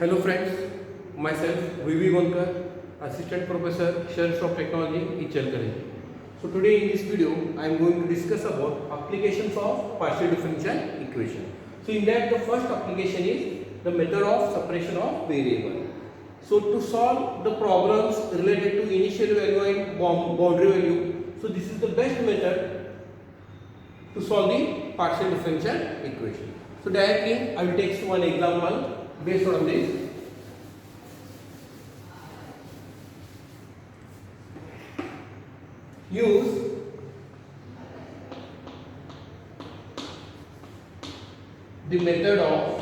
Hello friends, myself VV Gonkar, Assistant Professor, Science of Technology, Ichalkari. So today in this video, I am going to discuss about applications of partial differential equation. So in that the first application is the method of separation of variable. So to solve the problems related to initial value and boundary value, so this is the best method to solve the partial differential equation. So directly I will take one example based on this. Use the method of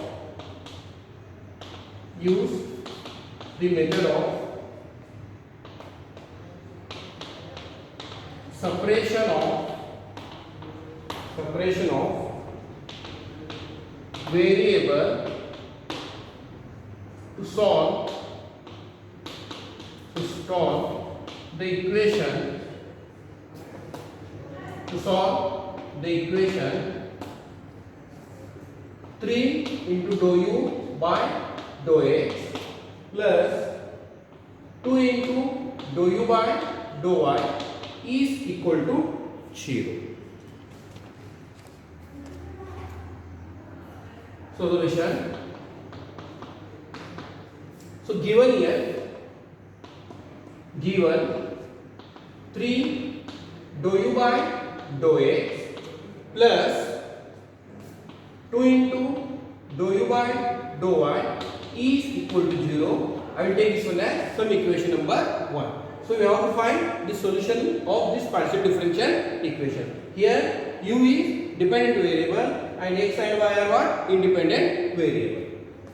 separation of variable to solve the equation 3 into dou u by dou x plus 2 into dou u by dou y is equal to 0. Solution. So given here, 3 dou u by dou x plus 2 into dou u by dou y is equal to 0. I will take this one as some equation number 1. So we have to find the solution of this partial differential equation. Here u is dependent variable and x and y are what? Independent variable.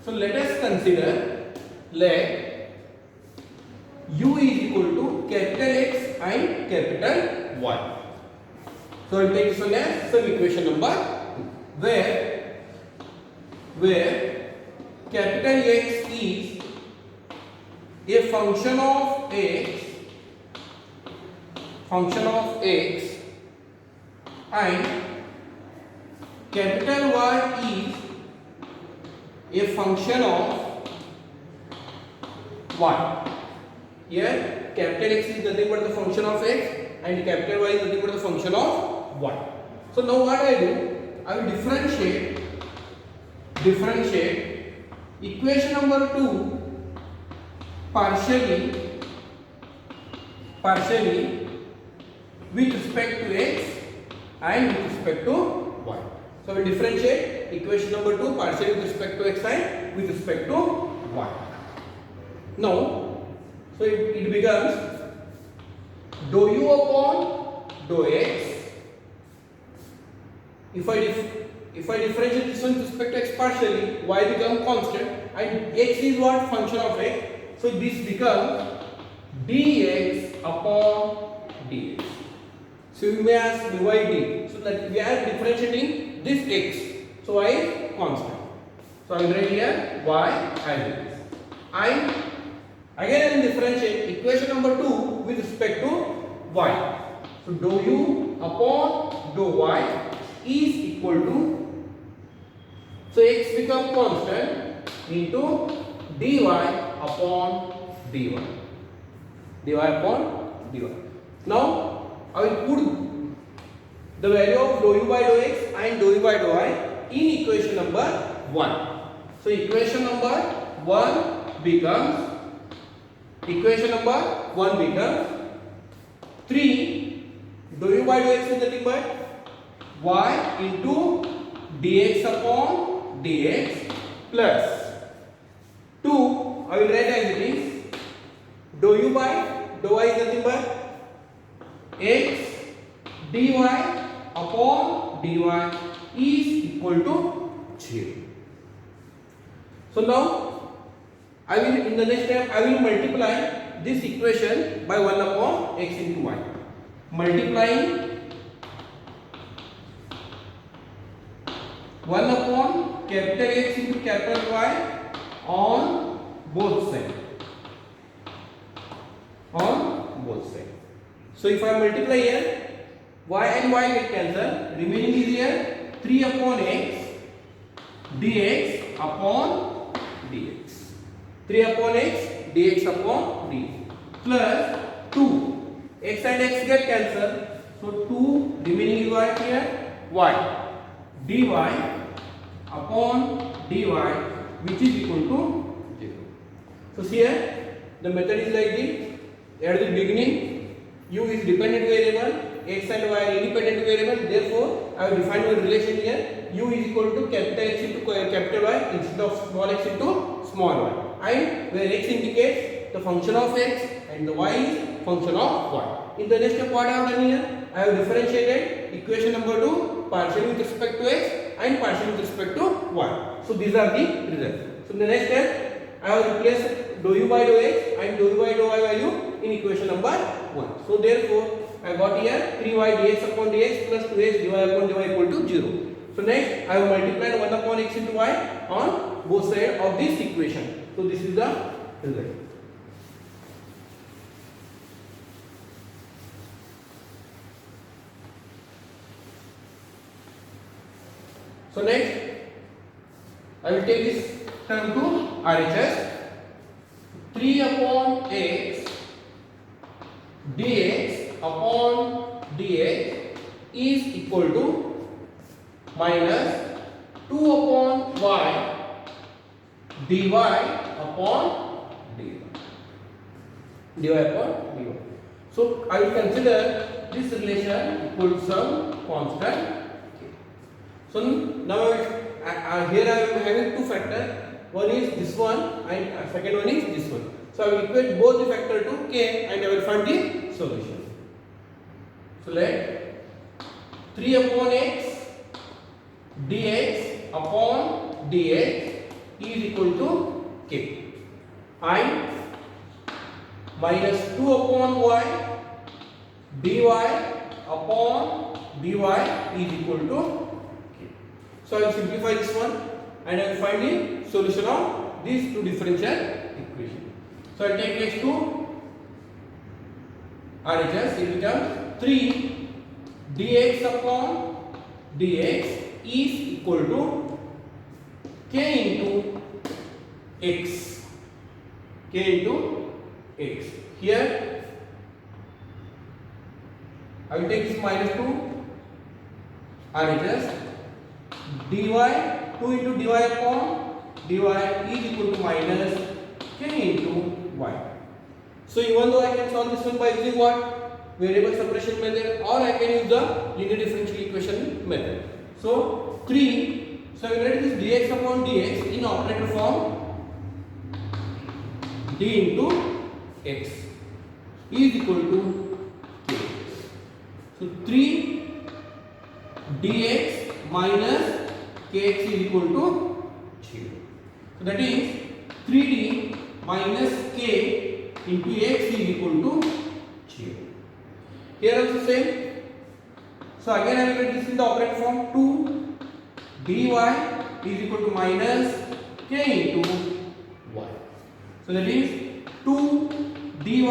So let us consider, let u is equal to capital X and capital Y. So I will take this one as some equation number 2, where capital X is a function of x and capital Y is a function of y. Here capital X is nothing but the function of x and capital Y is nothing but the function of y. So now what I do, I will differentiate equation number 2 partially with respect to x and with respect to y. So I will differentiate equation number 2 partially with respect to x and with respect to y. Now, so it becomes dou u upon dou x. If I differentiate this one with respect to x partially, y becomes constant and x is what? Function of x. So this becomes dx upon dx. So you may ask me why d? So that we are differentiating this x. So y is constant. So I will write here y as it is. And again I will differentiate equation number 2 with respect to y. So dou u upon dou y is equal to, so x become constant into dy upon dy. Now I will put the value of dou u by dou x and dou u by dou y in equation number 1. So equation number 1 becomes 3 dou u by dou x is nothing but y into dx upon dx plus 2, I will write as it is, dou u by dou y is nothing but x dy upon dy is equal to 0. So now I will, in the next step, I will multiply this equation by 1 upon x into y. Multiplying 1 upon capital X into capital Y on both sides. So if I multiply here, y and y get cancelled. Remaining is here 3 upon x dx upon dx. 3 upon x dx upon d plus 2 x and x get cancelled, so 2 remaining is what here y dy upon dy which is equal to 0. So here the method is like this. At the beginning u is dependent variable, x and y are independent variable, therefore I have defined one relation here, u is equal to capital X into capital Y instead of small x into small y, and where x indicates the function of x and the y is function of y. In the next step what I have done here, I have differentiated equation number 2 partially with respect to x and partially with respect to y. So these are the results. So in the next step I have replaced dou u by dou x and dou u by dou y value in equation number 1. So therefore I got here 3y dx upon dx plus 2x dy upon dy equal to 0. So next I have multiplied 1 upon x into y on both sides of this equation. So this is the result. So next I will take this term to RHS. 3 upon x dx upon dx is equal to minus 2 upon y dy upon dy upon dy. So I will consider this relation equal to some constant. So now here I am having two factors. One is this one and second one is this one. So I will equate both the factor to k and I will find the solution. So let 3 upon x dx upon dx is equal to k and minus 2 upon y dy upon dy is equal to k. So I will simplify this one and I will find the solution of these two differential equations. So I will take next to RHS. It becomes 3 dx upon dx is equal to k into x. K into x. Here I will take this minus 2 RHS dy 2 into dy upon dy is equal to minus k into y. So even though I can solve this one by using what? Variable separation method, or I can use the linear differential equation method. So 3, so I will write this dx upon dx in operator form, d into x is equal to k. So 3 dx minus kx is equal to 0. So that is 3d minus k into x is equal to 0. Here also same. So again I will write this in the operator form, 2 dy is equal to minus k into y. So that is 2 dy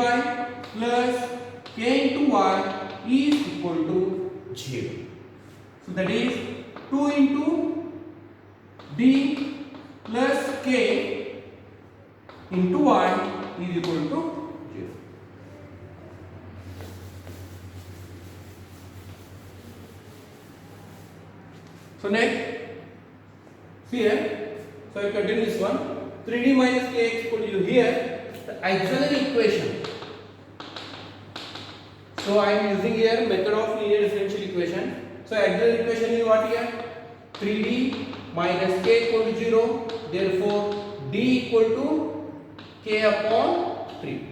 plus k into y is equal to 0. So that is 2 into d plus k into y is equal to 0. So next, see here, so I continue this one, 3d minus kx equal to 0. Here the auxiliary equation. So I am using here method of linear differential equation. So auxiliary equation is what here? 3d minus k equal to 0. Therefore d equal to k upon 3.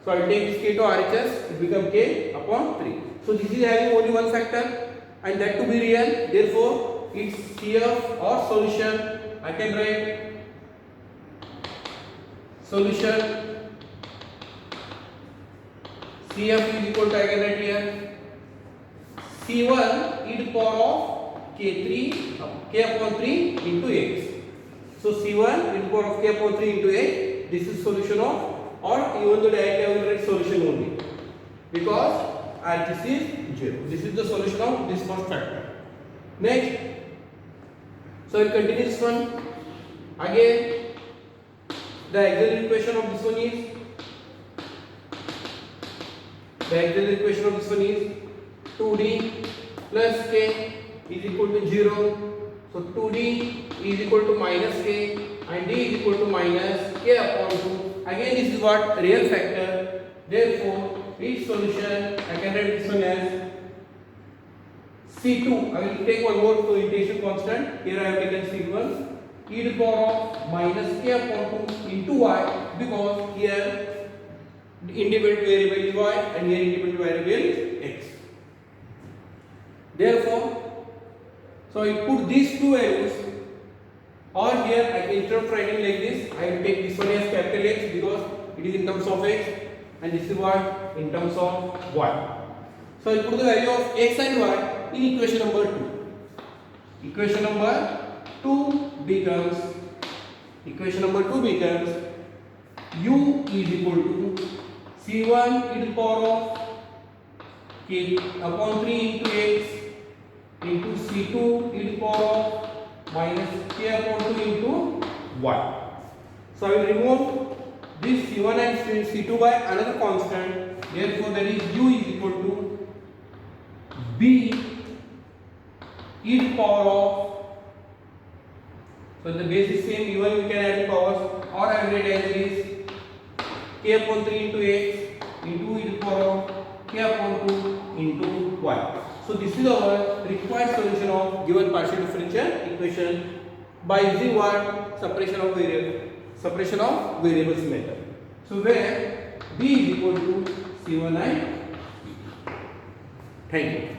So I will take this k to RHS, it become k upon 3. So this is having only one factor and that to be real. Therefore its CF or solution, I can write solution CF is equal to, I can write here C1 e to the power of k upon 3 into x. So C1 e to the power of k upon 3 into x. This is solution of, or even though directly I will write solution only because RHS is 0. This is the solution of this first factor. Next, so I continue this one again. The auxiliary equation of this one is, the auxiliary equation of this one is 2d plus k is equal to 0. So 2d is equal to minus k and d is equal to minus k upon 2. Again this is what real factor. Therefore each solution I can write this one as C2. I will take one more integration constant. Here I have taken C1 e to the power of minus k upon 2 into y, because here the independent variable is y and here independent variable is x. Therefore, so I put these two values, or here I can, instead of writing like this, I will take this one as capital X because it is in terms of x, and this is what in terms of y. So I put the value of x and y in equation number 2. Equation number 2 becomes, u is equal to c1 e to the power of k upon 3 into x into c2 e to the power of minus k upon 2 into y. So I will remove this c1 and c2 by another constant. Therefore, that is u is equal to b e to the power of, so the base is same, even we can add powers, or I will write as it is k upon 3 into x into e to the power of k upon 2 into y. So this is our required solution of given partial differential equation by using what? Separation of variables method. So where b is equal to c1 and thank you.